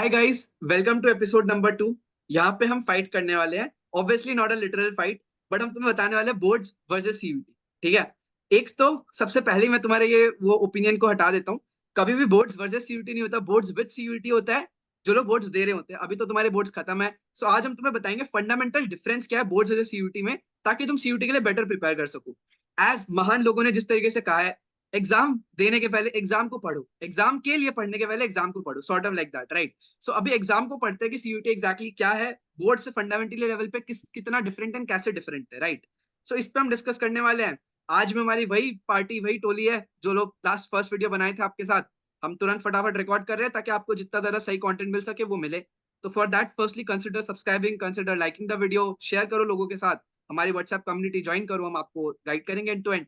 Hi guys, welcome to episode number 2। यहाँ पे हम फाइट करने वाले हैं। Obviously not a literal fight, but हम तुम्हें बताने वाले हैं बोर्ड्स वर्सेस सीयूटी। ठीक है। एक तो सबसे पहले मैं तुम्हारे ये वो ओपिनियन को हटा देता हूँ। कभी भी बोर्ड्स वर्सेस सीयूटी नहीं होता, बोर्ड्स विद सीयूटी होता है। जो लोग बोर्ड्स दे रहे होते हैं, अभी तो तुम्हारे बोर्ड्स खत्म है। सो आज हम तुम्हें बताएंगे फंडामेंटल डिफरेंस क्या है बोर्ड्स वर्सेस सीयूटी में, ताकि तुम सीयूटी के लिए बेटर प्रिपेयर कर सको। एज महान लोगों ने जिस तरीके से कहा है, एग्जाम देने के पहले एग्जाम को पढ़ो, एग्जाम के लिए पढ़ने के पहले एग्जाम को पढ़ो, sort of like that, right. So अभी एग्जाम को पढ़ते हैं कि सीयूटी एग्जैक्टली क्या है, बोर्ड से फंडामेंटली लेवल पे कितना डिफरेंट एंड कैसे डिफरेंट है, राइट। सो इस पे हम डिस्कस करने वाले हैं। आज में हमारी वही पार्टी, वही टोली है जो लोग लास्ट फर्स्ट वीडियो बनाए थे आपके साथ। हम तुरंत फटाफट रिकॉर्ड कर रहे हैं ताकि आपको जितना ज्यादा सही कंटेंट मिल सके वो मिले। तो for that firstly consider subscribing, consider liking the video, share करो लोगों के साथ, हमारी व्हाट्सएप कम्युनिटी ज्वाइन करो, हम आपको गाइड करेंगे end to end.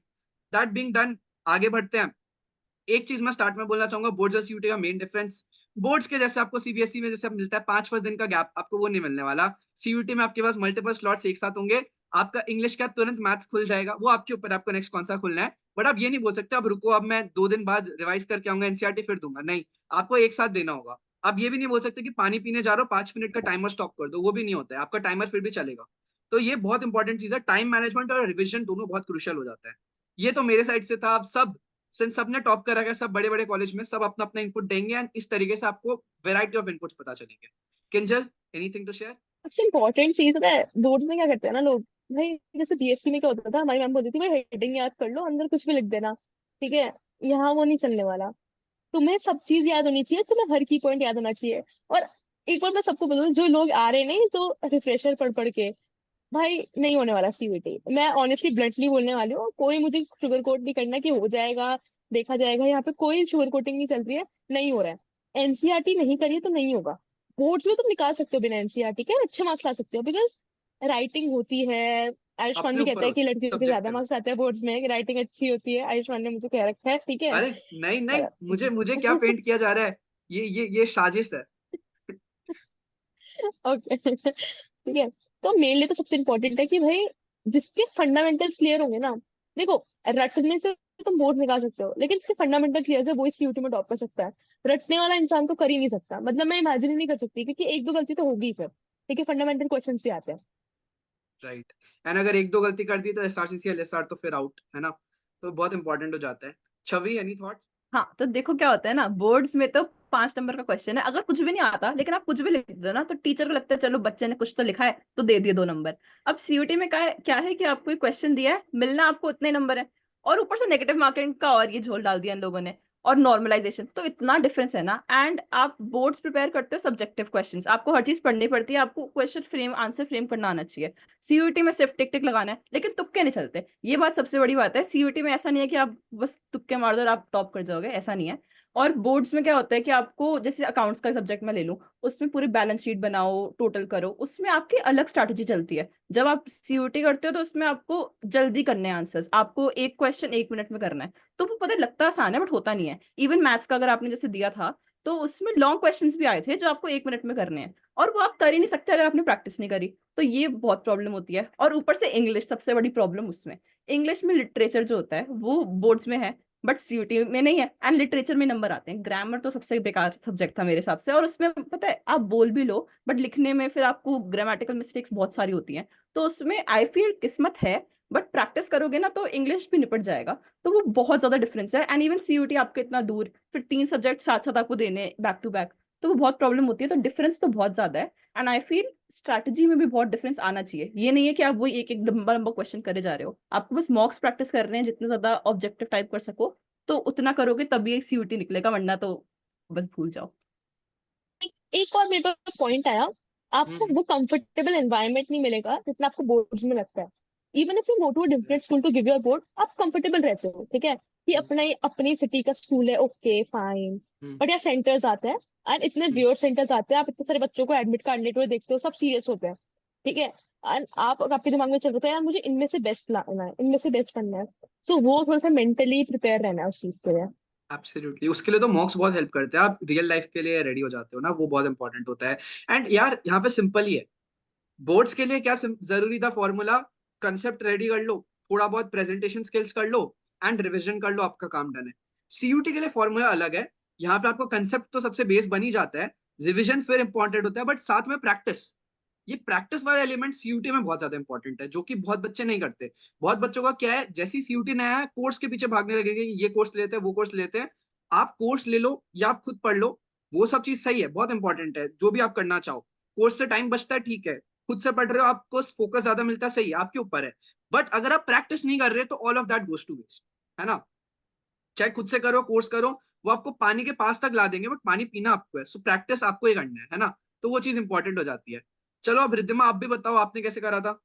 That being done, आगे बढ़ते हैं। एक चीज मैं स्टार्ट में बोलना चाहूंगा, बोर्ड्स और सीयूटी का मेन डिफरेंस। बोर्ड्स के जैसे आपको सीबीएसई में जैसे मिलता है 5-5 दिन का गैप, आपको वो नहीं मिलने वाला। सीयूटी में आपके पास मल्टीपल स्लॉट्स एक साथ होंगे। आपका इंग्लिश का तुरंत मैथ्स खुल जाएगा, वो आपके ऊपर है, आपको नेक्स्ट कौन सा खुलना है। बट आप ये नहीं बोल सकते अब रुको, अब मैं 2 दिन बाद रिवाइज करके आऊंगा, एनसीईआरटी फिर दूंगा, नहीं। आपको एक साथ देना होगा। आप ये भी नहीं बोल सकते कि पानी पीने जा रहा हो, 5 मिनट का टाइमर स्टॉप कर दो, वो भी नहीं होता है, आपका टाइमर फिर भी चलेगा। तो ये बहुत इंपॉर्टेंट चीज है, टाइम मैनेजमेंट और रिविजन दोनों बहुत क्रुशियल हो जाता है। ये तो मेरे साइड से था। अब सब सिंस सबने टॉप करा है, सब बड़े बड़े कॉलेज में सब अपना अपना इनपुट देंगे एंड इस तरीके से आपको वेराइटी ऑफ इनपुट्स पता चलेंगे। Kinjal, anything to share? सबसे इम्पोर्टेंट चीज पता है बोर्ड में क्या करते हैं ना लोग। भाई जैसे बीएससी में क्या होता था, हमारी मैम बोलती थी भाई हेडिंग याद कर लो, अंदर कुछ भी लिख देना। ठीक है। यहाँ वो नहीं चलने वाला। तुम्हें सब चीज याद होनी चाहिए, तुम्हें हर की पॉइंट याद होना चाहिए। और एक बार मैं सबको बता दूं, जो लोग आ रहे हैं नहीं तो रिफ्रेशर पढ़ पढ़ के, भाई नहीं होने वाला सीवीटी। मैं ऑनेस्टली ब्लंटली बोलने वाली हूँ, कोई मुझे शुगर कोट नहीं करना कि हो जाएगा, देखा जाएगा। यहाँ पे कोई शुगर कोटिंग नहीं चल रही है, नहीं हो रहा है। एनसीईआरटी नहीं करिए तो नहीं होगा। बोर्ड्स में तुम निकाल सकते हो बिना एनसीईआरटी के, अच्छे मार्क्स ला सकते हो, बिकॉज राइटिंग होती है। आयुष्मान अपने भी कहता ऊपर है हो, कि लड़कियों के ज्यादा सब्जेक्टिव है। मार्क्स आते हैं बोर्ड्स में, राइटिंग अच्छी होती है, आयुष्मान ने मुझे कह रखा है, ठीक है। अरे नहीं नहीं, पर मुझे मुझे क्या पेंट किया जा रहा है? ये साजिश है। ओके ठीक है। तो मेरे लिए तो सबसे इम्पोर्टेंट है कि भाई जिसके फंडामेंटल्स क्लियर होंगे ना, देखो, रटने से तुम बोर्ड निकाल सकते हो, लेकिन इसके फंडामेंटल क्लियर है वही सीयूटी में टॉप कर सकता है। रटने वाला इंसान तो कर ही नहीं सकता, मतलब मैं इमेजिन ही नहीं कर सकती, क्योंकि एक दो गलती तो होगी ही फिर। ठीक है, फंडामेंटल क्वेश्चंस भी आते हैं। राइट। एंड अगर एक दो गलती कर दी तो एसआरसीसी एलएसआर तो फिर आउट है ना। तो बहुत इंपॉर्टेंट हो जाता है। छवि, एनी थॉट्स? हाँ, तो देखो क्या होता है ना, बोर्ड्स में तो 5 नंबर का क्वेश्चन है। अगर कुछ भी नहीं आता लेकिन आप कुछ भी लिख दो ना, तो टीचर को लगता है चलो बच्चे ने कुछ तो लिखा है तो दे दिए 2 नंबर। अब सीयूटी में क्या है कि आपको एक क्वेश्चन दिया है, मिलना आपको उतने नंबर है, और ऊपर से नेगेटिव मार्किंग का और ये झोल डाल दिया इन लोगों ने, और नॉर्मलाइजेशन। तो इतना डिफरेंस है ना। एंड आप बोर्ड्स प्रिपेयर करते हो सब्जेक्टिव क्वेश्चंस, आपको हर चीज पढ़नी पड़ती है, आपको क्वेश्चन फ्रेम आंसर फ्रेम करना आना चाहिए। सीयूटी में सिर्फ टिक टिक लगाना है, लेकिन तुक्के नहीं चलते। ये बात सबसे बड़ी बात है, सीयूटी में ऐसा नहीं है कि आप बस तुक्के मार दो और आप टॉप कर जाओगे, ऐसा नहीं है। और बोर्ड्स में क्या होता है कि आपको, जैसे अकाउंट्स का सब्जेक्ट मैं ले लूं, उसमें पूरी बैलेंस शीट बनाओ, टोटल करो, उसमें आपकी अलग स्ट्रैटेजी चलती है। जब आप सीयूटी करते हो तो उसमें आपको जल्दी करने हैं आंसर्स, आपको एक क्वेश्चन 1 मिनट में करना है। तो वो पता है लगता आसान है बट होता नहीं है। इवन मैथ्स का अगर आपने जैसे दिया था, तो उसमें लॉन्ग क्वेश्चंस भी आए थे जो आपको 1 मिनट में करने हैं, और वो आप कर ही नहीं सकते अगर आपने प्रैक्टिस नहीं करी। तो ये बहुत प्रॉब्लम होती है। और ऊपर से इंग्लिश सबसे बड़ी प्रॉब्लम उसमें। इंग्लिश में लिटरेचर जो होता है वो बोर्ड्स में है बट सीयूटी में नहीं है, एंड लिटरेचर में नंबर आते हैं। ग्रामर तो सबसे बेकार सब्जेक्ट था मेरे हिसाब से, और उसमें पता है आप बोल भी लो बट लिखने में फिर आपको ग्रामेटिकल मिस्टेक्स बहुत सारी होती हैं। तो उसमें आई फील किस्मत है, बट प्रैक्टिस करोगे ना तो इंग्लिश भी निपट जाएगा। तो वो बहुत ज्यादा डिफरेंस है। एंड इवन सीयूटी आपके इतना दूर, फिर 3 सब्जेक्ट साथ साथ आपको देने बैक टू बैक, तो वो बहुत प्रॉब्लम होती है। तो डिफरेंस तो बहुत ज्यादा है। एंड आई फील स्ट्रैटेजी में भी बहुत डिफरेंस आना चाहिए। ये नहीं है कि आप वही एक एक लंबा लंबा क्वेश्चन करे जा रहे हो, आपको बस मॉक्स प्रैक्टिस कर रहे हैं, जितना ज्यादा ऑब्जेक्टिव टाइप कर सको तो उतना करोगे तभी एक सीयूटी निकलेगा, वरना तो बस भूल जाओ। एक और मेरे पास पॉइंट आया, आपको हम्म। वो कंफर्टेबल एनवायरनमेंट नहीं मिलेगा जितना आपको बोर्ड्स में लगता है। Even if you go to a different school to give your board, आप कंफर्टेबल रहते हो, ठीक है, कि अपना अपनी सिटी का स्कूल है, ओके फाइन। बट यहाँ सेंटर्स आते हैं, एंड इतने वियर्ड सेंटर्स आते हैं, आप इतने सारे बच्चों को एडमिट कार्ड लेते हुए देखते हो, सब सीरियस होते हैं, ठीक है। एंड आपके दिमाग में चल रहा है यार मुझे इनमें से बेस्ट लाना है, इनमें से बेस्ट करना है। सो वो थोड़ा सा मेंटली प्रिपेयर रहना है उस चीज के लिए। एब्सोल्युटली, उसके लिए तो मॉक्स बहुत हेल्प करते हैं, आप रियल लाइफ के लिए रेडी हो जाते हो ना, वो बहुत इंपॉर्टेंट होता है। एंड यार यहाँ पे सिंपल ही है। बोर्ड्स के लिए क्या जरूरी था फॉर्मूला? कंसेप्ट रेडी कर लो, थोड़ा बहुत प्रेजेंटेशन स्किल्स कर लो, एंड रिवीजन कर लो, आपका काम डन है। सीयूटी के लिए फॉर्मूला अलग है। यहाँ पे आपको कंसेप्ट तो सबसे बेस बन ही जाता है, रिविजन फिर इंपॉर्टेंट होता है, बट साथ में प्रैक्टिस, ये प्रैक्टिस वाला एलिमेंट सीयूटी में बहुत ज्यादा इंपॉर्टेंट है, जो कि बहुत बच्चे नहीं करते। बहुत बच्चों का क्या है, जैसे ही सीयूटी नया है कोर्स के पीछे भागने लगेंगे, ये कोर्स लेते हैं वो कोर्स लेते हैं। आप कोर्स ले लो या आप खुद पढ़ लो, वो सब चीज सही है, बहुत इंपॉर्टेंट है, जो भी आप करना चाहो। कोर्स से टाइम बचता है, ठीक है। खुद से पढ़ रहे हो, आपको फोकस ज्यादा मिलता है, सही है, आपके ऊपर है। बट अगर आप प्रैक्टिस नहीं कर रहे तो all of that goes to waste, है ना। चाहे खुद से करो, कोर्स करो, वो आपको पानी के पास तक ला देंगे, बट पानी पीना आपको है, सो प्रैक्टिस आपको ही करना है ना। तो वो चीज इंपॉर्टेंट हो जाती है। चलो अब रिद्धिमा आप भी बताओ, आपने कैसे करा था।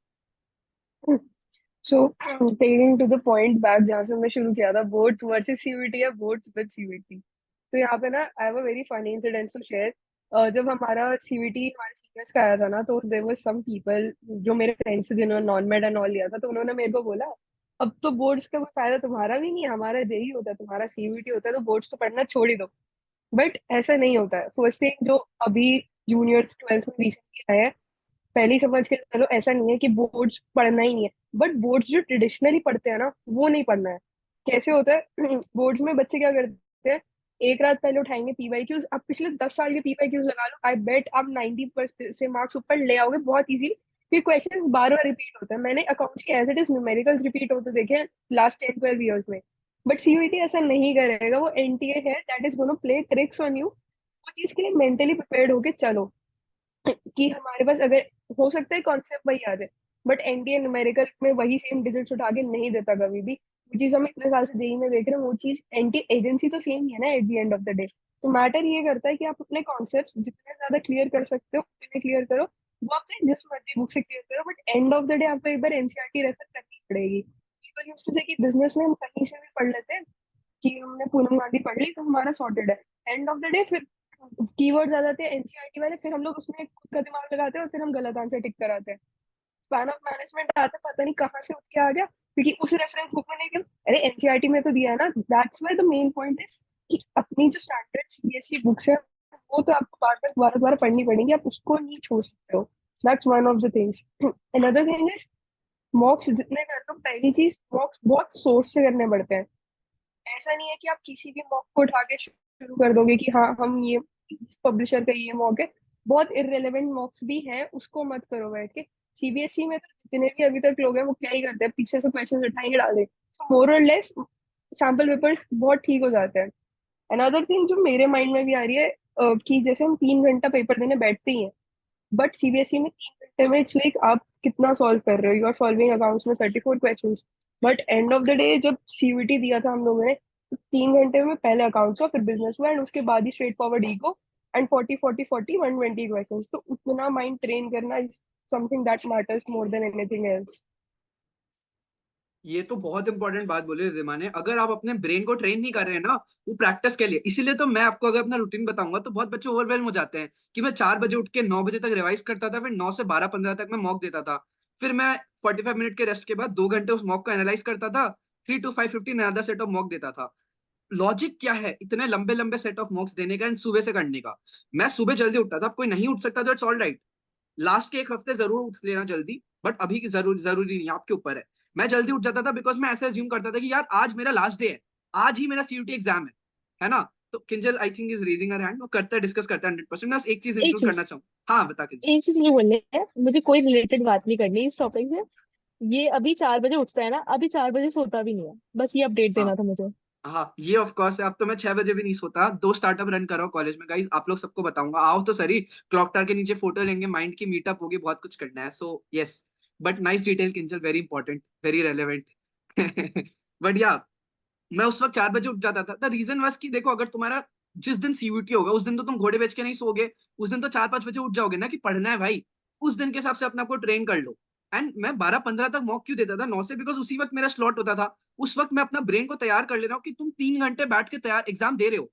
So taking to the point back जहाँ से मैं शुरू किया था, बोर्ड्स वर्सेस सीयूईटी या बोर्ड्स विद सीयूईटी। तो यहाँ पे ना I have a very funny incident to share. जब हमारा सीयूईटी हमारे सीनियर्स का आया था ना, तो देयर वर सम पीपल जो मेरे फ्रेंड्स थे जिन्होंने नॉन मेड एंड ऑल लिया था, तो उन्होंने मेरे को बोला अब तो बोर्ड्स का कोई फायदा तुम्हारा भी नहीं है, हमारा जेई होता है, तुम्हारा सीयूईटी होता है, तो बोर्ड्स तो पढ़ना छोड़ ही दो। बट ऐसा नहीं होता है। फर्स्ट थिंग, जो अभी जूनियर्स 12th में रिसेंटली आए हैं, पहले ही समझ के चलो ऐसा नहीं है कि बोर्ड्स पढ़ना ही नहीं है, बट बोर्ड्स जो ट्रेडिशनली पढ़ते हैं ना, वो नहीं पढ़ना है। कैसे होता है बोर्ड्स में बच्चे क्या करते हैं, एक रात पहले उठाएंगे पीवाईक्यूज। आप पिछले 10 साल के पीवाईक्यूज लगा लो, आई बेट आप 90% से मार्क्स ऊपर ले आओगे बहुत इजी। फिर क्वेश्चन बार बार रिपीट होता है। मैंने अकाउंट्स के as it is numericals repeat होते देखे हैं लास्ट 10-12 ईयर्स में। बट सीयूईटी ऐसा नहीं करेगा, वो एनटीए है, that is gonna play tricks on you. वो चीज के लिए मेंटली प्रिपेयर्ड होके चलो कि हमारे पास अगर हो सकता है कॉन्सेप्ट वही याद है, बट एनडीए न्यूमेरिकल में वही सेम डिजिट्स उठा के नहीं देता कभी भी। वो चीज हम इतने साल से जेई में देख रहे हैं, वो चीज एंटी एजेंसी तो सेम ही है ना at the end of the day. तो मैटर ये करता है कि आप अपने कॉन्सेप्ट जितने ज्यादा क्लियर कर सकते हो उतने क्लियर करो। वो आप चाहे जिस मर्जी बुक से क्लियर करो, but end of the day आपको एक बार एनसीईआरटी रेफर करनी पड़ेगी। पीपल यूज्ड टू से कि बिजनेस में हम कहीं से भी पढ़ लेते हैं, कि हमने पूनम गांधी पढ़ ली तो हमारा सॉर्टेड है। एंड ऑफ द डे फिर कीवर्ड्स आ जाते हैं एनसीईआरटी वाले, फिर हम लोग उसमें खुद का दिमाग लगाते हैं और फिर हम गलत आंसर टिक कराते हैं। स्पैन ऑफ मैनेजमेंट आता है, पता नहीं कहाँ से उठ के आ गया, क्योंकि उस रेफरेंस बुक में नहीं दिया। अरे एनसीईआरटी में तो दिया है ना। That's why the main point is कि अपनी जो स्टैंडर्ड सीबीएसई बुक्स है, वो तो आपको बार बार दोबारा दोबारा पढ़नी पड़ेगी, आप उसको नहीं छोड़ सकते हो। That's one of the things. Another thing is मॉक्स जितने कर लो, पहली चीज मॉक्स बहुत सोर्स से करने पड़ते हैं। ऐसा नहीं है कि आप किसी भी मॉक को उठा के शुरू कर दोगे कि हाँ हम ये पब्लिशर का ये मॉक है। बहुत इररेलेवेंट मॉक्स भी हैं, उसको मत करो बैठ के। सीबीएसई में तो जितने भी अभी तक लोग हैं वो क्या ही करते हैं, पीछे से क्वेश्चन उठाएंगे डाल देंगे, सो मोर और लेस सैम्पल पेपर्स बहुत ठीक हो जाते हैं। अनदर थिंग जो मेरे माइंड में भी आ रही है, कि जैसे हम 3 घंटा पेपर देने बैठते ही हैं, बट सीबीएसई में 3 घंटे में इट्स लाइक आप कितना सॉल्व कर रहे हो, यू आर सॉल्विंग अकाउंट्स में 34 questions. But end of the day जब सीयूईटी दिया था हम लोगों ने, तो 3 घंटे में पहले अकाउंट्स हुआ, फिर बिजनेस हुआ, एंड उसके बाद ही straightforward eco, and 40 40 40 120 question. तो उतना माइंड ट्रेन करना is something that matters more than anything else. ये तो बहुत इंपॉर्टेंट बात बोली रिद्धिमा ने। अगर आप अपने ब्रेन को ट्रेन नहीं कर रहे हैं ना, वो प्रैक्टिस के लिए, इसीलिए तो मैं आपको अगर अपना रूटीन बताऊंगा तो बहुत बच्चे ओवरवेलम हो जाते हैं कि मैं 4 बजे उठ के 9 बजे तक रिवाइज करता था, फिर 9 से 12 15 तक मैं मॉक देता था, फिर मैं 45 मिनट के रेस्ट के बाद 2 घंटे उस मॉक को एनालाइज करता था, 3 to 5 15 another set of mock देता था। लॉजिक क्या है इतने लंबे लंबे सेट ऑफ मॉक्स देने का एंड सुबह से करने का। मैं सुबह जल्दी उठता था, अब कोई नहीं उठ सकता तो इट्स ऑल राइट, लास्ट के 1 हफ्ते जरूर उठ लेना जल्दी, बट अभी की जरूरी नहीं है, आपके ऊपर है। मैं जल्दी उठ जाता था बिकॉज मैं ऐसे अज्यूम करता था कि यार आज मेरा लास्ट डे है, आज ही मेरा सीयूटी एग्जाम है ना। तो Kinjal I think is raising her hand, वो करता है, डिस्कस करता है 100%। मैं बस एक चीज एक इंक्लूड चीज करना चाहूँ। हाँ बता किंजल। एक चीज मुझे बोलनी है, मुझे कोई रिलेटेड बात नहीं करनी इस टॉपिक से। ये अभी 4 बजे उठता है ना, अभी 4 बजे सोता भी नहीं है, बस ये अपडेट हाँ देना था मुझे। हाँ, ये ऑफ कोर्स है। अब तो मैं 6 बजे भी नहीं सोता, 2 स्टार्टअप रन कर रहा हूँ कॉलेज में गाइस, आप लोग सबको बताऊंगा, आओ तो सही। क्लॉक टावर के नीचे फोटो लेंगे, माइंड की मीटअप होगी, बहुत कुछ करना है, so yes. But nice detail Kinjal, very important, very relevant. But या मैं उस वक्त 4 बजे उठ जाता था। द रीजन वाज कि देखो, अगर तुम्हारा जिस दिन सीयूटी होगा उस दिन तो तुम घोड़े बेच के नहीं सोगे, उस दिन तो 4 5 बजे उठ जाओगे ना कि पढ़ना है भाई। उस दिन के हिसाब से अपने आप को ट्रेन कर लो। एंड मैं 12 15 तक मॉक क्यों देता था 9 से, बिकॉज उसी वक्त मेरा स्लॉट होता था। उस वक्त मैं अपना ब्रेन को तैयार कर ले रहा हूँ कि तुम 3 घंटे बैठ के तैयार एग्जाम दे रहे हो,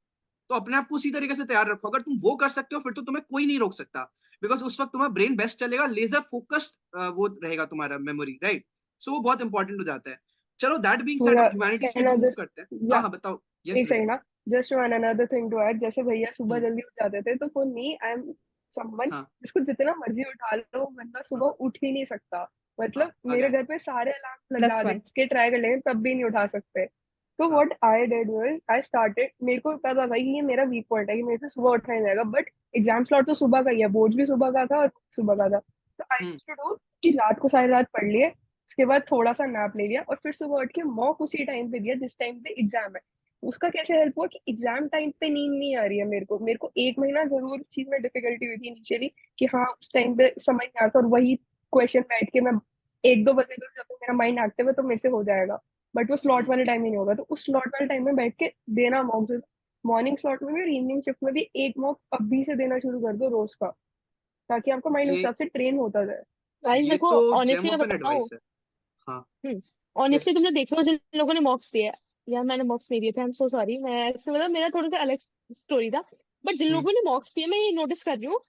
तो अपने आप को उसी तरीके से तैयार रखो। अगर तुम वो कर सकते हो फिर तो तुम्हें कोई नहीं रोक सकता, बिकॉज उस वक्त तुम्हारा ब्रेन बेस्ट चलेगा, लेजर फोकस्ड वो रहेगा तुम्हारा मेमोरी, राइट। सो वो बहुत इंपॉर्टेंट हो जाता है। चलो दैट बीइंग सेड, या अब ह्यूमैनिटीज की मूव अनदर करते हैं। हाँ या हाँ बताओ। यस एक सेकंड रिद्धिमा। ना, just one another thing to add. जैसे भैया सुबह हम्म। जल्दी उठ जाते थे, तो for me I am someone हाँ जिसको जितना मर्जी उठा लो, बंदा हाँ सुबह उठ ही नहीं सकता। हाँ मतलब मेरे अगेन। घर पे सारे अलार्म लगा प्लस दे वन। के ट्राई कर लेंगे, तब भी नहीं उठा सकते। तो हाँ what I did was I started, मेरे को पता था कि ये मेरा वीक पॉइंट है कि मेरे से सुबह उठा नहीं जाएगा, बट एग्जाम स्लॉट तो सुबह का ही है, बोर्ड भी सुबह का था और सुबह का था। तो आई हम्म यूज्ड टू डू कि रात को सारी रात पढ़ लिए, उसके बाद थोड़ा सा नैप ले लिया और फिर सुबह उठ के मॉक उसी टाइम पे दिया जिस टाइम पे एग्जाम है। उसका कैसे हेल्प हुआ कि एग्जाम टाइम पे नींद नहीं आ रही है मेरे को 1 महीना जरूर इस चीज में डिफिकल्टी हुई थी इनिशियली, कि हाँ उस टाइम पे समझ नहीं आता और वही क्वेश्चन बैठ के मैं 1-2 बजे तक, जब तक मेरा माइंड एक्टिव है तो मेरे से हो जाएगा, बट वो स्लॉट हम्म। वाले टाइम ही नहीं होगा। तो उस स्लॉट वाले टाइम में बैठ के देना मॉक, मॉर्निंग स्लॉट में भी और इवनिंग शिफ्ट में भी एक मॉक अभी से देना शुरू कर दो रोज का, ताकि आपका माइंड उस ये हिसाब से ट्रेन होता जाए। गाइस ये देखो, तो जेम ऑनेस्टली मैं ऑफ एन बताऊं, एडवाइस है। हाँ। यस। ऑनेस्टली तुमने देखो जिन लोगों ने मॉक्स दिए, यार मैंने मॉक्स नहीं दिए थे, आई एम सो सॉरी, मैं ऐसे मतलब मेरा थोड़ा सा अलग स्टोरी था। बट जिन हम्म लोगों ने मॉक्स दिए, मैं ये नोटिस कर रही हूँ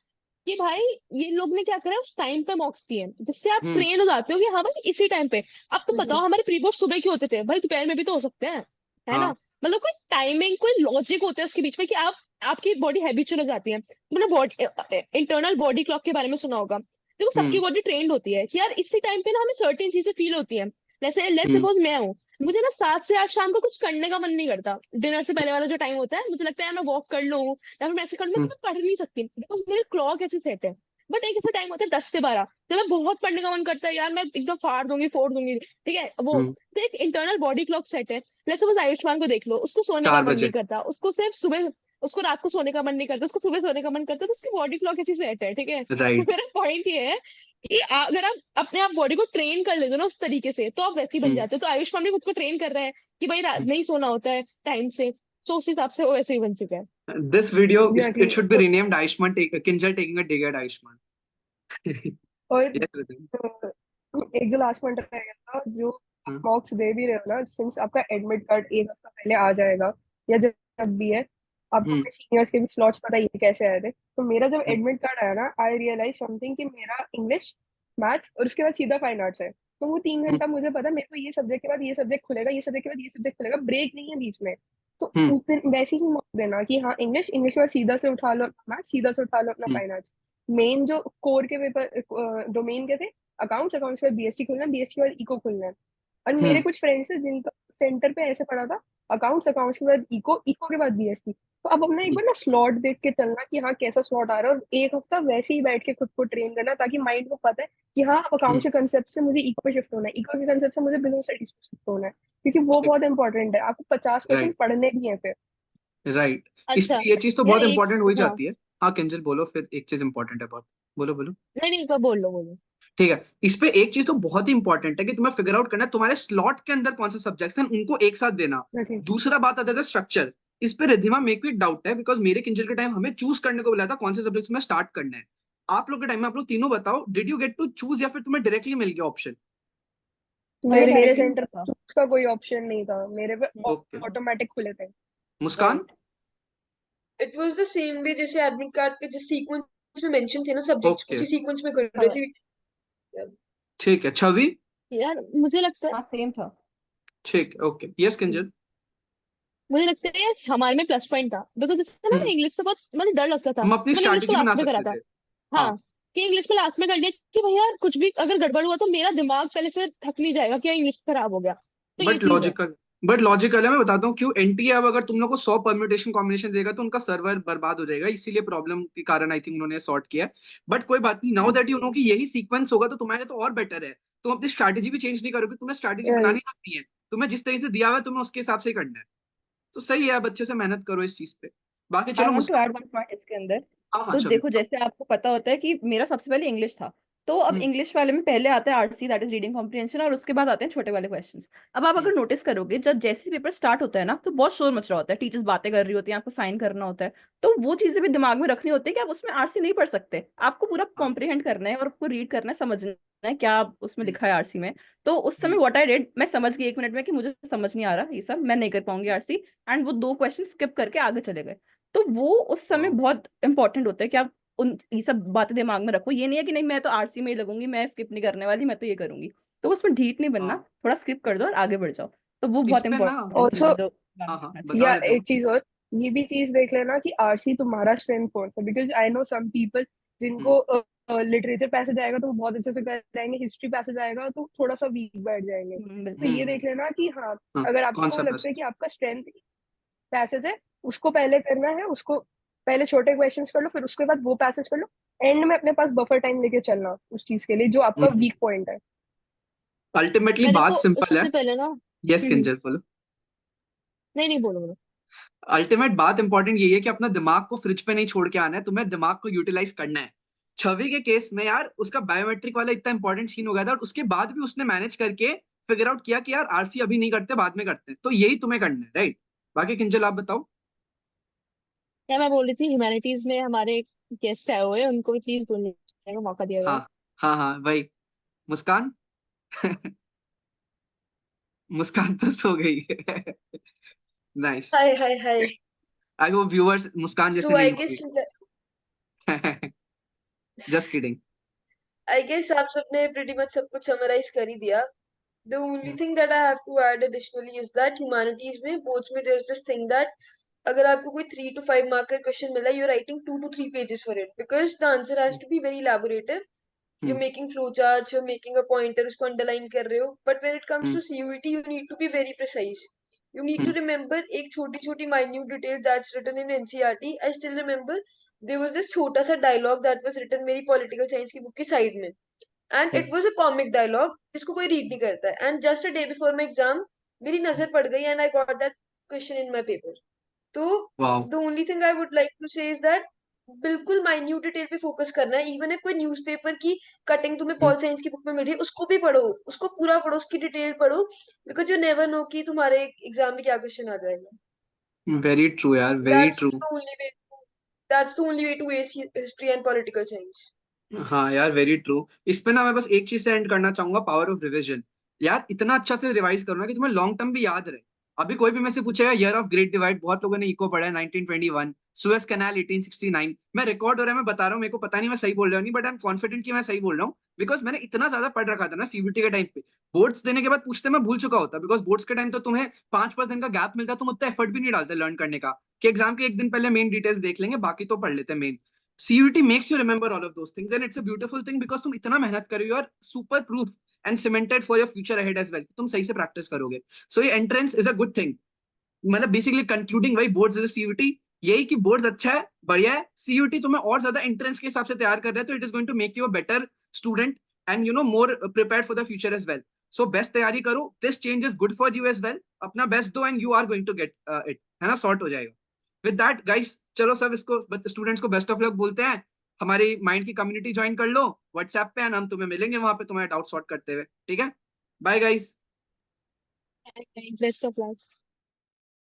कि भाई ये लोग ने क्या करा, उस टाइम पे मॉक्स दिए जिससे आप हम्म ट्रेन हो जाते हो कि हाँ भाई इसी टाइम पे। अब तो बताओ, हमारे प्री बोर्ड सुबह के होते थे भाई, दोपहर में भी तो हो सकते हैं, है ना? हाँ मतलब कोई टाइमिंग, कोई लॉजिक होता है उसके बीच में कि आप, आपकी बॉडी हैबिचुअल हो जाती है। तुमने बॉडी, इंटरनल बॉडी क्लॉक के बारे में सुना होगा। देखो सबकी हम्म बॉडी ट्रेंड होती है कि यार इसी टाइम पे ना हमें सर्टेन चीजें फील होती है। जैसे लेट्स हम्म सपोज मैं हूँ, मुझे ना 7 से 8 शाम को कुछ करने का मन नहीं करता, डिनर से पहले वाला जो टाइम होता है, मुझे लगता है यार मैं वॉक कर लूँ या फिर मैं ऐसे कर लूँ, हम्म मैं पढ़ नहीं सकती बिकॉज मेरे क्लॉक ऐसे सेट है। बट एक ऐसा टाइम होता है 10 से 12, जब मैं बहुत पढ़ने का मन करता है, यार मैं एकदम फाड़ दूंगी, फोड़ दूंगी, ठीक है वो। हम्म। तो एक इंटरनल बॉडी क्लॉक सेट है। लेट्स सपोज आयुष्मान को देख लो, उसको सोने का चार मन नहीं बजे करता, उसको सिर्फ सुबह, उसको रात को सोने का मन नहीं करता, उसको सुबह सोने का मन करता है, तो उसकी बॉडी क्लॉक ऐसी सेट है, ठीक है। तो राइट। मेरा पॉइंट ये है कि अगर आप अपने आप बॉडी को ट्रेन कर लेते हो ना उस तरीके से, तो आप वैसे ही बन हम्म जाते हो। तो आयुष्मान भी खुद को ट्रेन कर रहा है कि भाई रात नहीं सोना होता है टाइम से, तो उस हिसाब से वो वैसे ही बन चुका है। This video exactly it should be renamed Ayushman Kinjal taking a dig at Ayushman. और यस रितिक। एक जो लास्ट पॉइंट रहेगा था, जो हाँ मॉक्स दे भी रहे हो ना, सिंस आपका एडमिट कार्ड एक हफ्ता पहले आ जाएगा या जब जब भी है, आपको हम्म अपने सीनियर्स के भी स्लॉट्स पता ही है कैसे आए थे। तो मेरा जब हम्म एडमिट कार्ड आया ना, आई रियलाइज समथिंग कि मेरा इंग्लिश, मैथ्स और उसके बाद सीधा फाइन आर्ट्स है। तो वो 3 घंटा मुझे पता है, मेरे को ये सब्जेक्ट के बाद ये सब्जेक्ट खुलेगा, ये सब्जेक्ट के बाद ये सब्जेक्ट खुलेगा, ब्रेक नहीं है बीच में। तो हम्म उस दिन वैसे ही मॉक देना कि हाँ इंग्लिश, इंग्लिश के बाद सीधा से उठा लो मैथ्स, सीधा से उठा लो अपना हम्म फाइन आर्ट्स। मेन जो कोर के पेपर डोमेन के थे, अकाउंट्स, अकाउंट्स के बाद बीएसटी खुलना, बीएसटी के बाद इको खुलना है। और मेरे हम्म। कुछ फ्रेंड्स हैं जिनका सेंटर पे ऐसे पड़ा था, अकाउंट्स, अकाउंट्स के बाद इको, इको के बाद बीएसटी। तो अब अपना एक बार ना स्लॉट देख के चलना कि हाँ कैसा स्लॉट आ रहा है, और एक हफ्ता वैसे ही बैठ के खुद को ट्रेन करना, ताकि माइंड को पता है कि हाँ अकाउंट हम्म। के कंसेप्ट से मुझे इको पे शिफ्ट होना है, इको के कंसेप्ट से मुझे बिजनेस स्टडीज पे शिफ्ट होना है, क्योंकि वो बहुत इंपॉर्टेंट है, आपको 50 क्वेश्चन राइट पढ़ने भी हैं फिर। राइट। इस अच्छा पे ये चीज तो यार बहुत एक, इंपॉर्टेंट हो ही हाँ, जाती है। हाँ किंजल बोलो, फिर एक चीज इंपॉर्टेंट है बहुत। बोलो बोलो। नहीं नहीं, एक बार बोल लो, बोलो। ठीक है, इस पे एक चीज तो बहुत ही इंपॉर्टेंट है कि तुम्हें फिगर आउट करना है तुम्हारे स्लॉट के अंदर कौन से सब्जेक्ट्स हैं, उनको एक साथ देना। ओके। दूसरा बात आता है स्ट्रक्चर। इस पे रिद्धिमा मेरे को एक डाउट है, बिकॉज मेरे किंजल के टाइम हमें चूज करने को बोला था कौन से सब्जेक्ट्स में स्टार्ट करना है। आप लोग के टाइम में आप लोग तीनों बताओ, did you get to choose या फिर तुम्हें डायरेक्टली मिल गया ऑप्शन? हमें मेरे डायरेक्टली सेंटर मिलता पे था। चूज का कोई ऑप्शन नहीं था, मेरे पे ओके। ऑटोमेटिक खुले थे। Muskaan. Right. It was the same way जैसे एडमिट कार्ड पे जिस सीक्वेंस में मेंशन थे ना सब्जेक्ट्स, ओके उसी सीक्वेंस में कर रही हाँ थी। ठीक है। छवि। यार मुझे लगता है, हाँ सेम था। ठीक है ओके। यस किंजल। मुझे लगता है यार हमारे में प्लस पॉइंट था, बिकॉज इससे ना हम्म। इंग्लिश से बहुत मतलब डर लगता था, हम अपनी तो मैंने इंग्लिश को स्ट्रैटेजी बना लास्ट में करा सकते था। थे। हाँ। हाँ, कि इंग्लिश में लास्ट में कर लिया कि भाई यार कुछ भी अगर गड़बड़ हुआ तो मेरा दिमाग पहले से थक नहीं जाएगा कि यार इंग्लिश खराब हो गया, तो ये बट चीज है। लॉजिकल बट लॉजिकल है, मैं बताता हूँ क्यों। एनटीए अब अगर तुम लोग को 100 परम्यूटेशन कॉम्बिनेशन देगा तो उनका सर्वर बर्बाद हो जाएगा, इसीलिए प्रॉब्लम के कारण आई थिंक उन्होंने सॉर्ट किया। बट कोई बात नहीं, नाउ दैट यू नो कि यही सीक्वेंस होगा तो तुम्हारे तो और बेटर है। तुम अपनी स्ट्रैटेजी भी चेंज नहीं करोगे, तुम्हें स्ट्रैटेजी बनानी राइट। तक नहीं है। तुम्हें जिस तरीके से दिया हुआ है तुम्हें उसके हिसाब से ही करना है। तो सही है, अब अच्छे से मेहनत करो इस चीज पे। बाकी आई चलो want to Muskan. Add one point इसके अंदर। हाँ हाँ तो छवि देखो बताओ। जैसे आपको पता होता है कि मेरा सबसे पहले इंग्लिश था, तो अब हम्म इंग्लिश वाले में पहले आता है RC, that is reading comprehension, और उसके बाद आते हैं छोटे वाले क्वेश्चंस। अब आप हम्म अगर नोटिस करोगे, जब जैसे पेपर स्टार्ट होता है ना, तो बहुत शोर मच रहा होता है, टीचर्स बातें कर रही होती हैं, आपको साइन करना होता है। तो वो चीजें भी दिमाग में रखनी होती है कि आप उसमें आरसी नहीं पढ़ सकते, आपको पूरा हाँ कॉम्प्रिहेंड करना है और आपको रीड करना है, समझना है क्या उसमें हम्म लिखा है आरसी में। तो उस समय हम्म व्हाट आई डिड, मैं समझ गई 1 मिनट में कि मुझे समझ नहीं आ रहा ये सब, मैं नहीं कर पाऊंगी आरसी, एंड वो 2 क्वेश्चन स्किप करके आगे चले गए। तो वो उस समय हाँ बहुत इंपॉर्टेंट होता है कि आप उन ये सब बातें दिमाग में रखो। ये नहीं है कि नहीं मैं तो आरसी में ही लगूंगी, मैं स्किप नहीं करने वाली, मैं तो ये करूंगी। तो उसमें ढीठ नहीं बनना, हाँ। थोड़ा स्किप कर दो और आगे बढ़ जाओ। तो वो इस बहुत पे ना। इंपॉर्टेंट चीज ऑल्सो, है जो दिमाग हाँ में हाँ रखना चाहिए। बता या देते एक चीज और, ये भी चीज देख लेना कि आरसी तुम्हारा स्ट्रेंथ कौन सा, because I know some people हैं। जिनको लिटरेचर पैसेज आएगा तो वो बहुत अच्छे से कराएंगे, हिस्ट्री पैसेज आएगा तो थोड़ा सा वीक बैठ जाएंगे। तो बिल्कुल। ये देख लेना कि हाँ, हाँ, अगर कौन आपको सा लगता है पैसेज? कि आपका स्ट्रेंथ पैसेज है, उसको पहले करना है, उसको पहले छोटे क्वेश्चंस कर लो, फिर उसके बाद वो पैसेज कर लो। एंड में अपने पास बफर टाइम लेके चलना उस चीज के लिए जो आपका वीक पॉइंट है। अल्टीमेटली मैं बात देखो सिंपल है। उससे पहले ना यस किंजल बोलो। नहीं नहीं बोलो बोलो। अल्टीमेट बात इंपॉर्टेंट यही है कि अपना दिमाग को फ्रिज पे नहीं छोड़ के आना है, तुम्हें दिमाग को यूटिलाइज करना है। छवि के केस में यार उसका बायोमेट्रिक वाला इतना इंपॉर्टेंट सीन हो गया था और उसके बाद भी उसने मैनेज करके फिगर आउट किया कि यार आरसी अभी नहीं करते, बाद में करते हैं। तो यही तुम्हें करना है, राइट? बाकी किंजल आप बताओ। क्या मैं बोल रही थी, ह्यूमैनिटीज में हमारे गेस्ट आए हुए हैं, उनको भी प्लीज बोलने का मौका दिया हाँ जाए। हाँ हाँ वही, मुस्कान। मुस्कान तो सो गई है। Nice. Hi hi hi. I hope viewers Muskaan जैसे सो आई नहीं गेस होंगे। Just kidding. आप सबने pretty much सब कुछ समराइज कर ही दिया। The only thing that I have to add additionally is that humanities में both में there's this thing that अगर आपको कोई 3 to 5 mark का question मिला, you're writing 2 to 3 pages for it because the answer has to be very elaborative. You're making flowcharts, you're making a pointer, उसको underline कर रहे हो. But when it comes to CUET, you need to be very precise. You need to remember एक छोटी छोटी minute detail that's written in NCERT. I still remember there was this छोटा सा dialogue that was written मेरी political science की book की side में. And it was a comic dialogue जिसको कोई read नहीं करता है. And just a day before my exam, मेरी नजर पड़ गई and I got that question in my paper. तो wow. the only thing I would like to say is that बिल्कुल माइन्यूट डिटेल पे फोकस करना है। इवन इफ कोई न्यूज़पेपर की कटिंग तुम्हें पॉल साइंस की बुक में मिल रही है, उसको भी पढ़ो, उसको पूरा पढ़ो, उसकी डिटेल पढ़ो, बिकॉज यू नेवर नो कि तुम्हारे एग्जाम में क्या क्वेश्चन आ जाएगा। वेरी ट्रू यार, very that's true. The only way that's the only way to ace history and political science. हाँ यार वेरी ट्रू। इस पे ना मैं बस एक चीज से एंड करना चाहूंगा, पावर ऑफ रिविजन। यार इतना अच्छा से रिवाइज करो ना कि तुम्हें लॉन्ग टर्म भी याद रहे। अभी कोई भी मेरे से पूछेगा ईयर ऑफ ग्रेट डिवाइड, बहुत लोगों ने इको पढ़ा है 1921, सुएज कैनाल 1869। मैं रिकॉर्ड हो रहा है, मैं बता रहा हूँ, मेरे को पता नहीं मैं सही बोल रहा हूँ नहीं, बट आई एम कॉन्फिडेंट कि मैं सही बोल रहा हूँ बिकॉज मैंने इतना ज्यादा पढ़ रखा था ना सीबीटी के टाइम पे। बोर्ड्स देने के बाद पूछते मैं भूल चुका होता बिकॉज बोर्ड्स के टाइम तो तुम्हें 5-5 दिन का गैप मिलता, तुम उतना एफर्ट भी नहीं डालते लर्न करने का कि एग्जाम के एक दिन पहले मेन डिटेल्स देख लेंगे, बाकी तो पढ़ लेते main. CUT makes you remember all of those things and it's a beautiful thing because तुम इतना मेहनत कर रहे हो, you are super proof and cemented for your future ahead as well। तुम सही से प्रैक्टिस करोगे। So ये entrance is a good thing। मतलब बेसिकली कंक्लूडिंग वही, बोर्ड्स जैसे CUT यही कि बोर्ड्स अच्छा है, बढ़िया है। CUT तुम्हें और ज्यादा एंट्रेंस के हिसाब से तैयार कर रहा है, तो it is going to make you a better student and you know more prepared for the future as well. So best तैयारी करो, this change is good for you as well. अपना बेस्ट दो and you are going to get it, है ना, sort हो जाएगा। With that guys, चलो सब इसको स्टूडेंट्स को बेस्ट ऑफ लक बोलते हैं। हमारी माइंड की कम्युनिटी ज्वाइन कर लो व्हाट्सएप पे एंड हम तुम्हें मिलेंगे वहां पे तुम्हारे डाउट सॉर्ट करते हुए, ठीक है? Bye guys. Best of luck.